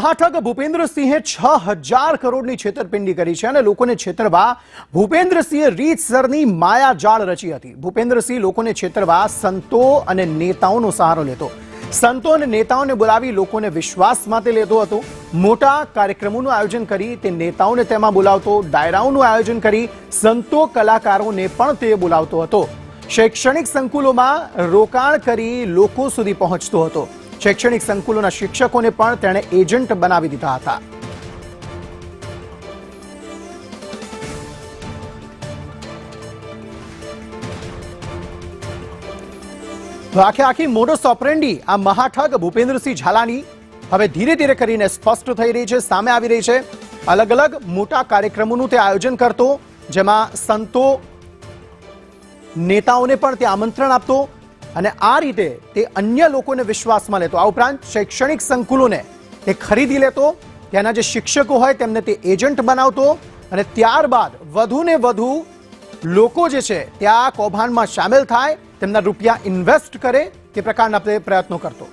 મહાઠગ ભૂપેન્દ્રસિંહે 6000 કરોડની છેતરપિંડી કરી છે અને લોકોને છેતરવા ભૂપેન્દ્રસિંહે રીતસરની માયાજાળ રચી હતી। ભૂપેન્દ્રસિંહ લોકોને છેતરવા સંતો અને નેતાઓનો સહારો લેતો, સંતો અને નેતાઓને બોલાવી લોકોને વિશ્વાસમાં તે લેતો હતો। મોટા કાર્યક્રમોનું આયોજન કરી તે નેતાઓને તેમાં બોલાવતો, ડાયરાઓનું આયોજન કરી સંતો કલાકારોને પણ તે બોલાવતો હતો। શૈક્ષણિક સંકુલોમાં રોકાણ કરી લોકો સુધી પહોંચતો હતો। શૈક્ષણિક સંકુલોના શિક્ષકોને પણ તેણે એજન્ટ બનાવી દીધા હતા। તો આખી મોડસ ઓપરેન્ડી આ મહાઠગ ભૂપેન્દ્રસિંહ ઝાલાની હવે ધીરે ધીરે કરીને સ્પષ્ટ થઈ રહી છે, સામે આવી રહી છે। અલગ અલગ મોટા કાર્યક્રમોનું તે આયોજન કરતો, જેમાં સંતો નેતાઓને પણ તે આમંત્રણ આપતો અને આ રીતે તે અન્ય લોકોને વિશ્વાસમાં લેતો। આ ઉપરાંત શૈક્ષણિક સંકુલોને તે ખરીદી લેતો, ત્યાંના જે શિક્ષકો હોય તેમને તે એજન્ટ બનાવતો અને ત્યારબાદ વધુને વધુ લોકો જે છે ત્યાં કૌભાંડમાં સામેલ થાય, તેમના રૂપિયા ઇન્વેસ્ટ કરે તે પ્રકારના પ્રયત્નો કરતો।